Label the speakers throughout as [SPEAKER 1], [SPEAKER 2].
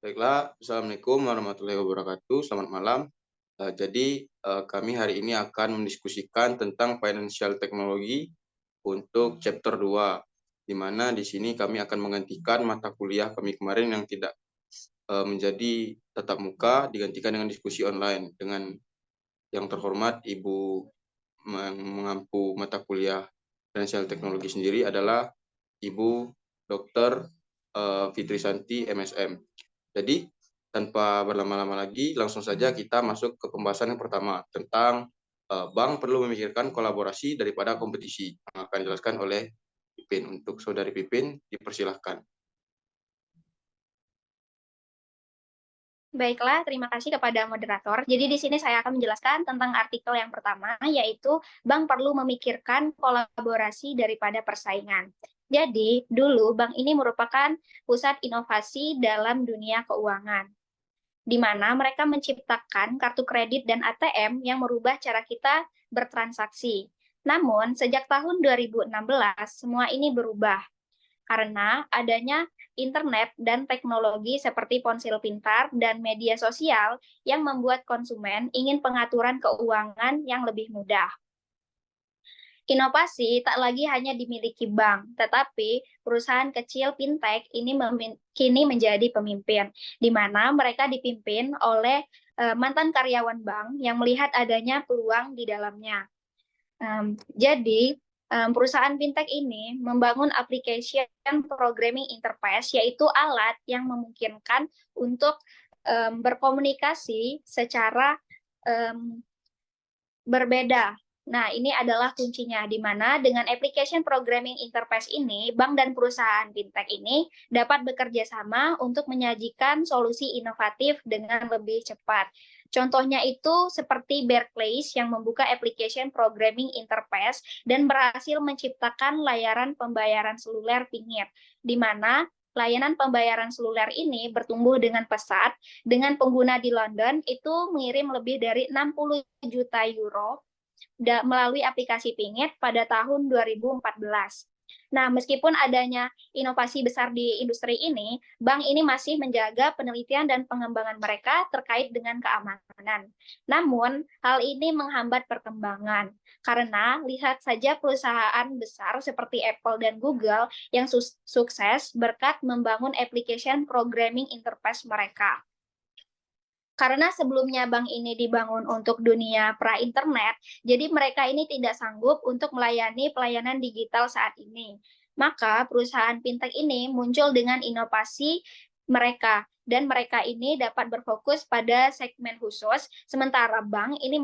[SPEAKER 1] Baiklah, Assalamualaikum warahmatullahi wabarakatuh. Selamat malam. Kami hari ini akan mendiskusikan tentang financial technology untuk chapter 2, di mana di sini kami akan menggantikan mata kuliah kami kemarin yang tidak menjadi tatap muka, digantikan dengan diskusi online dengan yang terhormat Ibu mengampu mata kuliah financial technology sendiri adalah Ibu Dr. Fitri Santi, MSM. Jadi, tanpa berlama-lama lagi, langsung saja kita masuk ke pembahasan yang pertama tentang bank perlu memikirkan kolaborasi daripada kompetisi. Yang akan dijelaskan oleh Pipin. Untuk Saudari Pipin, dipersilahkan.
[SPEAKER 2] Baiklah, terima kasih kepada moderator. Jadi di sini saya akan menjelaskan tentang artikel yang pertama, yaitu bank perlu memikirkan kolaborasi daripada persaingan. Jadi, dulu bank ini merupakan pusat inovasi dalam dunia keuangan, di mana mereka menciptakan kartu kredit dan ATM yang merubah cara kita bertransaksi. Namun, sejak tahun 2016, semua ini berubah karena adanya internet dan teknologi seperti ponsel pintar dan media sosial yang membuat konsumen ingin pengaturan keuangan yang lebih mudah. Inovasi tak lagi hanya dimiliki bank, tetapi perusahaan kecil fintech ini kini menjadi pemimpin, di mana mereka dipimpin oleh mantan karyawan bank yang melihat adanya peluang di dalamnya. Jadi, perusahaan fintech ini membangun application programming interface, yaitu alat yang memungkinkan untuk berkomunikasi secara berbeda. Nah, ini adalah kuncinya, di mana dengan application programming interface ini, bank dan perusahaan fintech ini dapat bekerja sama untuk menyajikan solusi inovatif dengan lebih cepat. Contohnya itu seperti Barclays yang membuka application programming interface dan berhasil menciptakan layanan pembayaran seluler pinggir, di mana layanan pembayaran seluler ini bertumbuh dengan pesat, dengan pengguna di London itu mengirim lebih dari 60 juta euro melalui aplikasi Pingit pada tahun 2014. Nah, meskipun adanya inovasi besar di industri ini, bank ini masih menjaga penelitian dan pengembangan mereka terkait dengan keamanan. Namun, hal ini menghambat perkembangan, karena lihat saja perusahaan besar seperti Apple dan Google yang sukses berkat membangun application programming interface mereka. Karena sebelumnya bank ini dibangun untuk dunia pra-internet, jadi mereka ini tidak sanggup untuk melayani pelayanan digital saat ini. Maka perusahaan fintech ini muncul dengan inovasi mereka, dan mereka ini dapat berfokus pada segmen khusus, sementara bank ini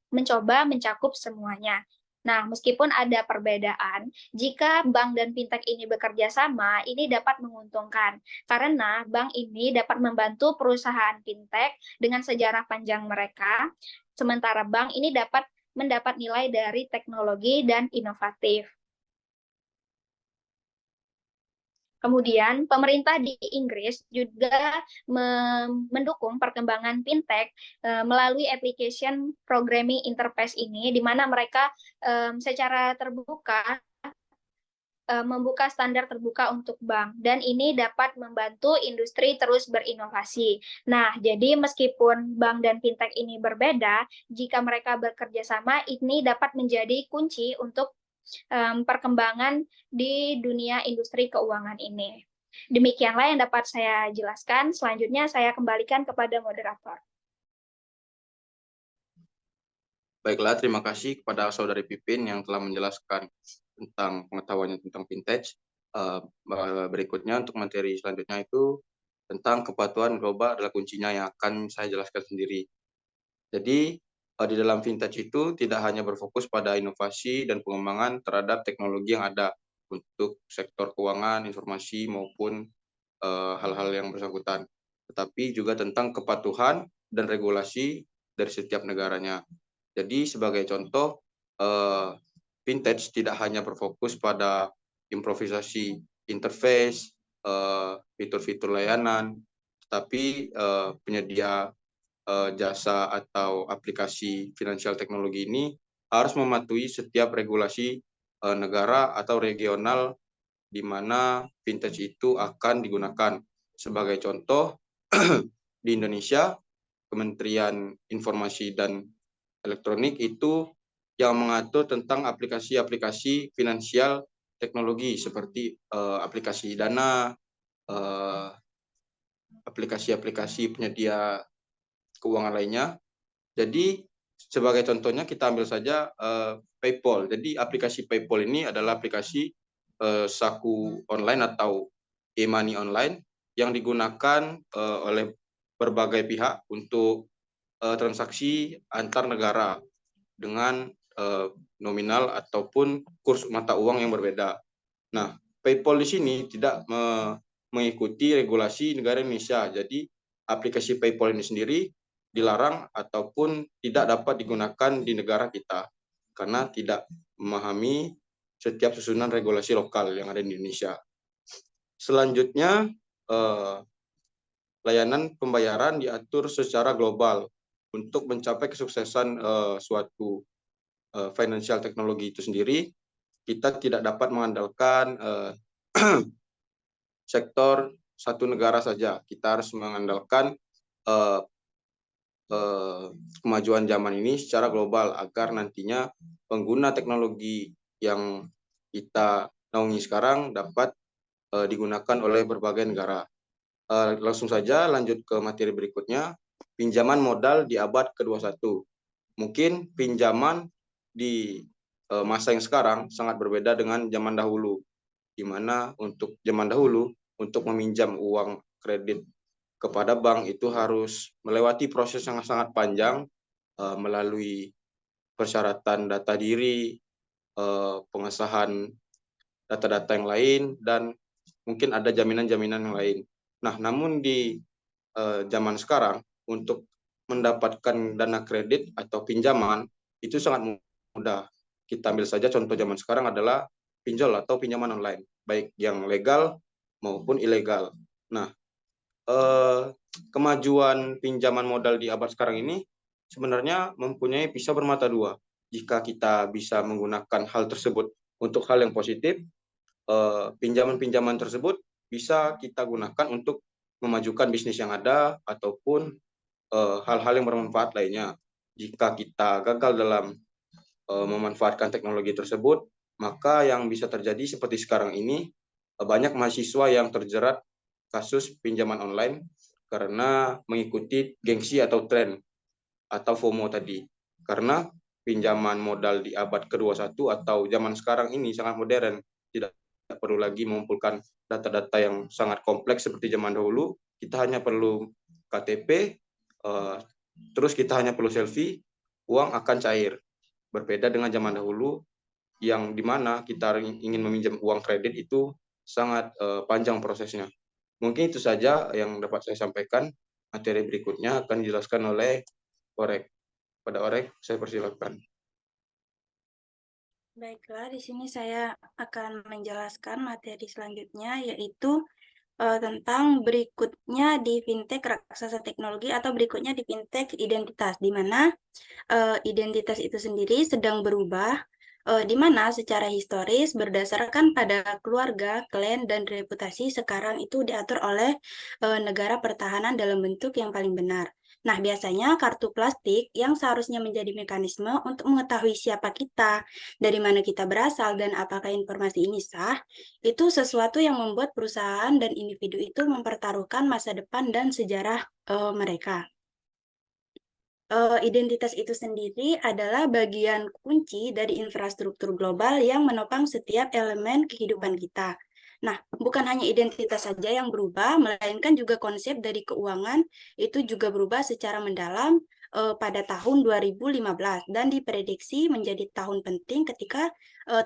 [SPEAKER 2] mencoba mencakup semuanya. Nah, meskipun ada perbedaan, jika bank dan fintech ini bekerja sama, ini dapat menguntungkan, karena bank ini dapat membantu perusahaan fintech dengan sejarah panjang mereka, sementara bank ini dapat mendapat nilai dari teknologi dan inovatif. Kemudian, pemerintah di Inggris juga mendukung perkembangan fintech melalui application programming interface ini, di mana mereka secara terbuka membuka standar terbuka untuk bank, dan ini dapat membantu industri terus berinovasi. Nah, jadi meskipun bank dan fintech ini berbeda, jika mereka bekerja sama, ini dapat menjadi kunci untuk perkembangan di dunia industri keuangan ini. Demikianlah yang dapat saya jelaskan. Selanjutnya saya kembalikan kepada moderator.
[SPEAKER 1] Baiklah, terima kasih kepada Saudari Pipin yang telah menjelaskan tentang pengetahuannya tentang fintech. Berikutnya untuk materi selanjutnya itu tentang kepatuhan global adalah kuncinya yang akan saya jelaskan sendiri. Jadi di dalam fintech itu tidak hanya berfokus pada inovasi dan pengembangan terhadap teknologi yang ada untuk sektor keuangan, informasi maupun hal-hal yang bersangkutan, tetapi juga tentang kepatuhan dan regulasi dari setiap negaranya. Jadi sebagai contoh, fintech tidak hanya berfokus pada improvisasi interface, fitur-fitur layanan, tetapi penyedia jasa atau aplikasi finansial teknologi ini harus mematuhi setiap regulasi negara atau regional di mana fintech itu akan digunakan. Sebagai contoh, di Indonesia, Kementerian Informasi dan Elektronik itu yang mengatur tentang aplikasi-aplikasi finansial teknologi seperti aplikasi Dana, aplikasi-aplikasi penyedia keuangan lainnya. Jadi sebagai contohnya kita ambil saja PayPal. Jadi aplikasi PayPal ini adalah aplikasi saku online atau e-money online yang digunakan oleh berbagai pihak untuk transaksi antar negara dengan nominal ataupun kurs mata uang yang berbeda. Nah, PayPal di sini tidak mengikuti regulasi negara Indonesia. Jadi aplikasi PayPal ini sendiri dilarang ataupun tidak dapat digunakan di negara kita karena tidak memahami setiap susunan regulasi lokal yang ada di Indonesia. Selanjutnya, layanan pembayaran diatur secara global untuk mencapai kesuksesan suatu financial teknologi itu sendiri. Kita tidak dapat mengandalkan sektor satu negara saja. Kita harus mengandalkan kemajuan zaman ini secara global agar nantinya pengguna teknologi yang kita naungi sekarang dapat digunakan oleh berbagai negara. Langsung saja lanjut ke materi berikutnya, pinjaman modal di abad ke-21. Mungkin pinjaman di masa yang sekarang sangat berbeda dengan zaman dahulu, di mana untuk zaman dahulu, untuk meminjam uang kredit kepada bank itu harus melewati proses yang sangat panjang, melalui persyaratan data diri, pengesahan data-data yang lain, dan mungkin ada jaminan-jaminan yang lain. Nah, namun di zaman sekarang, untuk mendapatkan dana kredit atau pinjaman, itu sangat mudah. Kita ambil saja contoh zaman sekarang adalah pinjol atau pinjaman online, baik yang legal maupun ilegal. Nah, kemajuan pinjaman modal di abad sekarang ini sebenarnya mempunyai pisau bermata dua. Jika kita bisa menggunakan hal tersebut untuk hal yang positif, pinjaman-pinjaman tersebut bisa kita gunakan untuk memajukan bisnis yang ada ataupun hal-hal yang bermanfaat lainnya. Jika kita gagal dalam memanfaatkan teknologi tersebut, maka yang bisa terjadi seperti sekarang ini, banyak mahasiswa yang terjerat kasus pinjaman online karena mengikuti gengsi atau tren atau FOMO tadi. Karena pinjaman modal di abad ke-21 atau zaman sekarang ini sangat modern, tidak perlu lagi mengumpulkan data-data yang sangat kompleks seperti zaman dahulu. Kita hanya perlu KTP, terus kita hanya perlu selfie, uang akan cair. Berbeda dengan zaman dahulu yang dimana kita ingin meminjam uang kredit itu sangat panjang prosesnya. Mungkin itu saja yang dapat saya sampaikan. Materi berikutnya akan dijelaskan oleh Orek. Pada Orek, saya persilakan.
[SPEAKER 3] Baiklah, di sini saya akan menjelaskan materi selanjutnya, yaitu tentang berikutnya di fintech raksasa teknologi atau berikutnya di fintech identitas, di mana identitas itu sendiri sedang berubah, di mana secara historis berdasarkan pada keluarga, klan, dan reputasi sekarang itu diatur oleh negara pertahanan dalam bentuk yang paling benar. Nah, biasanya kartu plastik yang seharusnya menjadi mekanisme untuk mengetahui siapa kita, dari mana kita berasal, dan apakah informasi ini sah, itu sesuatu yang membuat perusahaan dan individu itu mempertaruhkan masa depan dan sejarah mereka. Identitas itu sendiri adalah bagian kunci dari infrastruktur global yang menopang setiap elemen kehidupan kita. Nah, bukan hanya identitas saja yang berubah, melainkan juga konsep dari keuangan itu juga berubah secara mendalam pada tahun 2015 dan diprediksi menjadi tahun penting ketika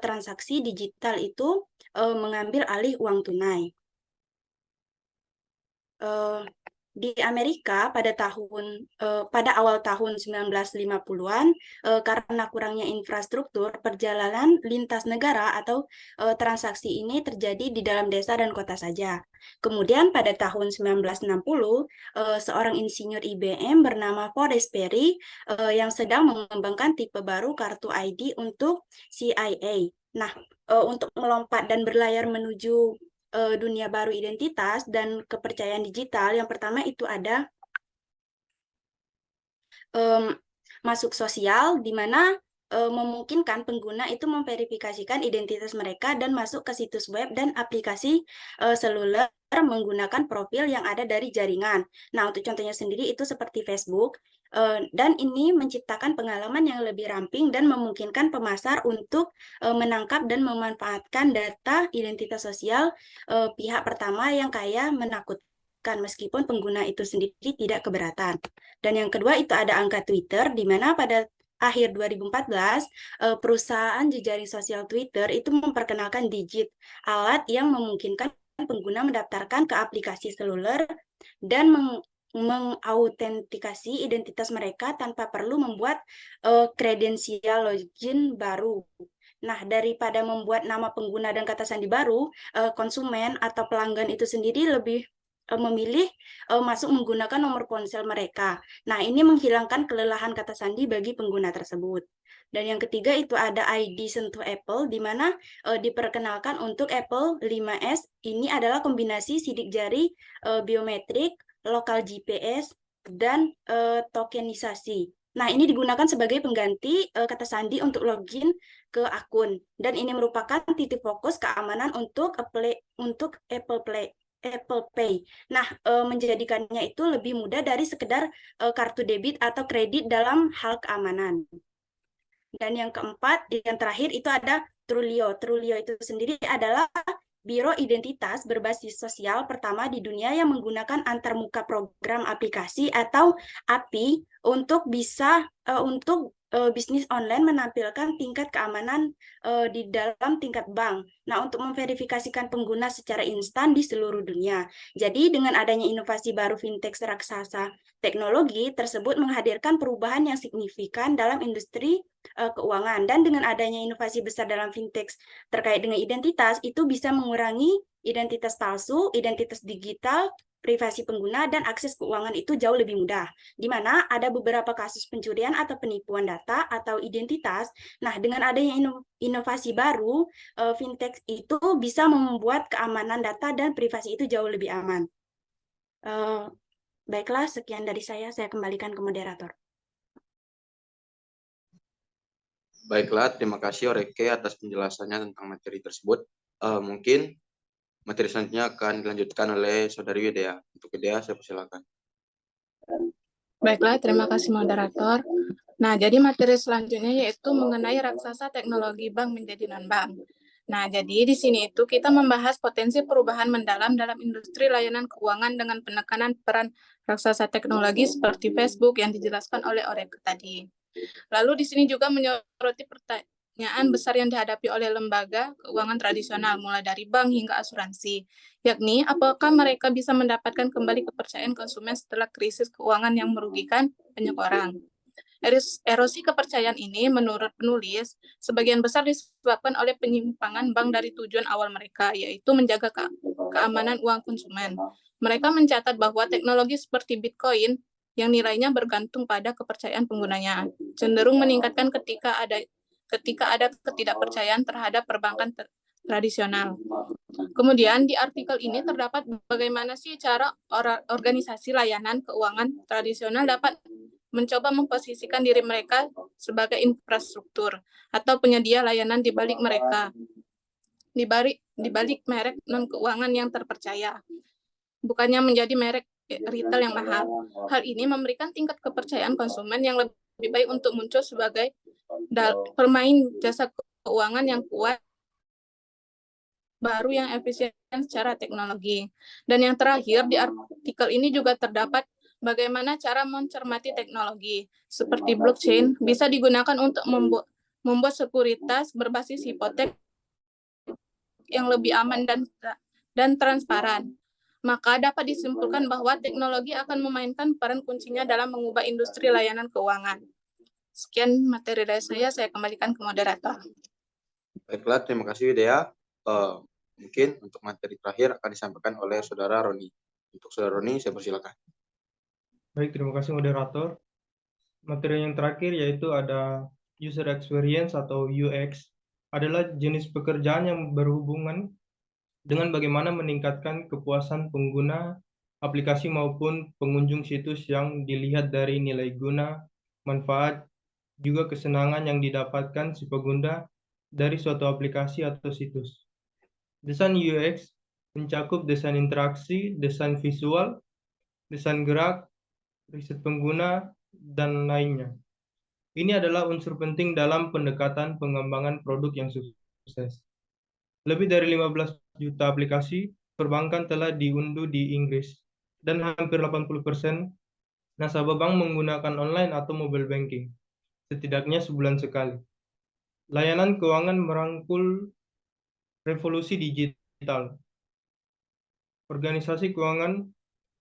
[SPEAKER 3] transaksi digital itu mengambil alih uang tunai. Di Amerika pada awal tahun 1950-an karena kurangnya infrastruktur perjalanan lintas negara atau transaksi ini terjadi di dalam desa dan kota saja. Kemudian pada tahun 1960 seorang insinyur IBM bernama Forrest Perry yang sedang mengembangkan tipe baru kartu ID untuk CIA. Nah, untuk melompat dan berlayar menuju dunia baru identitas dan kepercayaan digital. Yang pertama itu ada masuk sosial, di mana memungkinkan pengguna itu memverifikasikan identitas mereka dan masuk ke situs web dan aplikasi seluler menggunakan profil yang ada dari jaringan. Nah, untuk contohnya sendiri itu seperti Facebook, dan ini menciptakan pengalaman yang lebih ramping dan memungkinkan pemasar untuk menangkap dan memanfaatkan data identitas sosial pihak pertama yang kaya menakutkan, meskipun pengguna itu sendiri tidak keberatan. Dan yang kedua itu ada angka Twitter, di mana pada akhir 2014, perusahaan jejaring sosial Twitter itu memperkenalkan Digit, alat yang memungkinkan pengguna mendaftarkan ke aplikasi seluler dan mengautentikasi identitas mereka tanpa perlu membuat kredensial login baru. Nah, daripada membuat nama pengguna dan kata sandi baru, konsumen atau pelanggan itu sendiri lebih memilih masuk menggunakan nomor ponsel mereka. Nah, ini menghilangkan kelelahan kata sandi bagi pengguna tersebut. Dan yang ketiga itu ada ID Sentuh Apple, di mana diperkenalkan untuk Apple 5S. Ini adalah kombinasi sidik jari biometrik, lokal GPS, dan tokenisasi. Nah, ini digunakan sebagai pengganti kata sandi untuk login ke akun. Dan ini merupakan titik fokus keamanan untuk Apple Pay. Nah, menjadikannya itu lebih mudah dari sekedar kartu debit atau kredit dalam hal keamanan. Dan yang keempat, yang terakhir itu ada Trulio. Trulio itu sendiri adalah biro identitas berbasis sosial pertama di dunia yang menggunakan antarmuka program aplikasi atau API untuk bisnis online menampilkan tingkat keamanan di dalam tingkat bank. Nah, untuk memverifikasikan pengguna secara instan di seluruh dunia. Jadi, dengan adanya inovasi baru fintech raksasa teknologi tersebut menghadirkan perubahan yang signifikan dalam industri keuangan. Dan dengan adanya inovasi besar dalam fintech terkait dengan identitas, itu bisa mengurangi identitas palsu, identitas digital, privasi pengguna, dan akses keuangan itu jauh lebih mudah. Di mana ada beberapa kasus pencurian atau penipuan data atau identitas. Nah, dengan adanya inovasi baru, fintech itu bisa membuat keamanan data dan privasi itu jauh lebih aman. Baiklah, sekian dari saya kembalikan ke moderator.
[SPEAKER 1] Baiklah, terima kasih Oreke atas penjelasannya tentang materi tersebut. Mungkin materi selanjutnya akan dilanjutkan oleh Saudari Widya. Untuk Widya, saya persilakan.
[SPEAKER 4] Baiklah, terima kasih moderator. Nah, jadi materi selanjutnya yaitu mengenai raksasa teknologi bank menjadi non-bank. Nah, jadi di sini itu kita membahas potensi perubahan mendalam dalam industri layanan keuangan dengan penekanan peran raksasa teknologi seperti Facebook yang dijelaskan oleh Oreke tadi. Lalu di sini juga menyoroti pertanyaan besar yang dihadapi oleh lembaga keuangan tradisional, mulai dari bank hingga asuransi, yakni apakah mereka bisa mendapatkan kembali kepercayaan konsumen setelah krisis keuangan yang merugikan banyak orang. Erosi kepercayaan ini, menurut penulis, sebagian besar disebabkan oleh penyimpangan bank dari tujuan awal mereka, yaitu menjaga keamanan uang konsumen. Mereka mencatat bahwa teknologi seperti Bitcoin yang nilainya bergantung pada kepercayaan penggunanya, cenderung meningkatkan ketika ada ketidakpercayaan terhadap perbankan tradisional. Kemudian di artikel ini terdapat bagaimana sih cara organisasi layanan keuangan tradisional dapat mencoba memposisikan diri mereka sebagai infrastruktur atau penyedia layanan di balik mereka, di balik merek non keuangan yang terpercaya, bukannya menjadi merek retail yang mahal. Hal ini memberikan tingkat kepercayaan konsumen yang lebih baik untuk muncul sebagai pemain jasa keuangan yang kuat, baru yang efisien secara teknologi. Dan yang terakhir, di artikel ini juga terdapat bagaimana cara mencermati teknologi seperti blockchain bisa digunakan untuk membuat sekuritas berbasis hipotek yang lebih aman dan transparan. Maka dapat disimpulkan bahwa teknologi akan memainkan peran kuncinya dalam mengubah industri layanan keuangan. Sekian materi dari saya kembalikan ke moderator.
[SPEAKER 1] Baiklah, terima kasih Widya. Mungkin untuk materi terakhir akan disampaikan oleh Saudara Roni. Untuk Saudara Roni, saya persilakan.
[SPEAKER 5] Baik, terima kasih moderator. Materi yang terakhir yaitu ada user experience atau UX, adalah jenis pekerjaan yang berhubungan dengan bagaimana meningkatkan kepuasan pengguna aplikasi maupun pengunjung situs yang dilihat dari nilai guna, manfaat, juga kesenangan yang didapatkan si pengguna dari suatu aplikasi atau situs. Desain UX mencakup desain interaksi, desain visual, desain gerak, riset pengguna, dan lainnya. Ini adalah unsur penting dalam pendekatan pengembangan produk yang sukses. Lebih dari 15 juta aplikasi perbankan telah diunduh di Inggris, dan hampir 80% nasabah bank menggunakan online atau mobile banking, setidaknya sebulan sekali. Layanan keuangan merangkul revolusi digital. Organisasi keuangan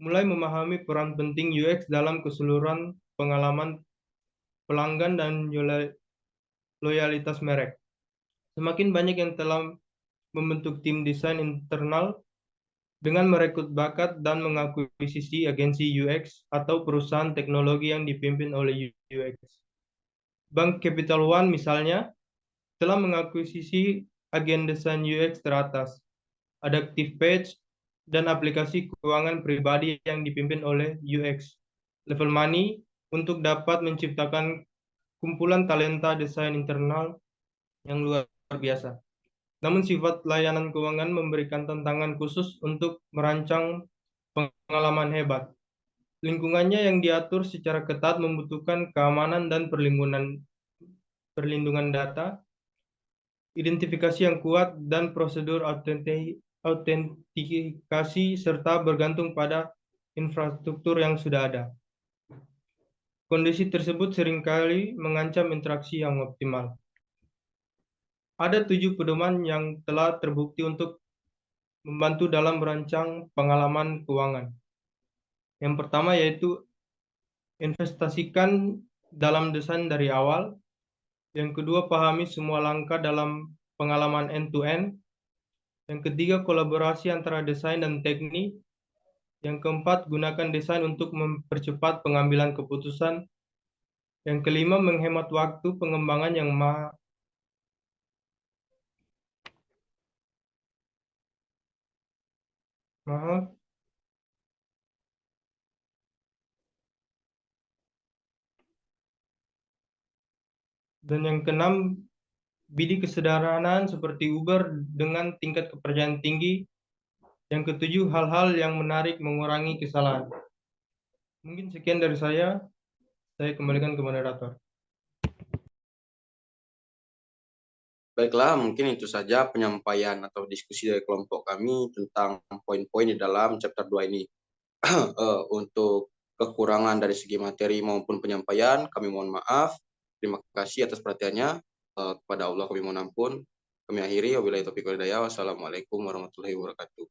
[SPEAKER 5] mulai memahami peran penting UX dalam keseluruhan pengalaman pelanggan dan loyalitas merek. Semakin banyak yang telah membentuk tim desain internal dengan merekrut bakat dan mengakuisisi agensi UX atau perusahaan teknologi yang dipimpin oleh UX. Bank Capital One misalnya telah mengakuisisi agen desain UX teratas, Adaptive Page, dan aplikasi keuangan pribadi yang dipimpin oleh UX. Level Money untuk dapat menciptakan kumpulan talenta desain internal yang luar biasa. Namun sifat layanan keuangan memberikan tantangan khusus untuk merancang pengalaman hebat. Lingkungannya yang diatur secara ketat membutuhkan keamanan dan perlindungan data, identifikasi yang kuat, dan prosedur autentikasi serta bergantung pada infrastruktur yang sudah ada. Kondisi tersebut seringkali mengancam interaksi yang optimal. Ada 7 pedoman yang telah terbukti untuk membantu dalam merancang pengalaman keuangan. Yang pertama yaitu investasikan dalam desain dari awal. Yang kedua, pahami semua langkah dalam pengalaman end-to-end. Yang ketiga, kolaborasi antara desain dan teknik. Yang keempat, gunakan desain untuk mempercepat pengambilan keputusan. Yang kelima, menghemat waktu pengembangan yang mahal. Dan yang keenam, bidik kesederhanaan seperti Uber dengan tingkat kepercayaan tinggi. Yang ketujuh, hal-hal yang menarik mengurangi kesalahan. Mungkin sekian dari saya kembalikan ke moderator.
[SPEAKER 1] Baiklah, mungkin itu saja penyampaian atau diskusi dari kelompok kami tentang poin-poin di dalam chapter 2 ini. Untuk kekurangan dari segi materi maupun penyampaian, kami mohon maaf. Terima kasih atas perhatiannya. Kepada Allah kami mohon ampun. Kami akhiri, wabillahi taufiq wal hidayah. Wassalamualaikum warahmatullahi wabarakatuh.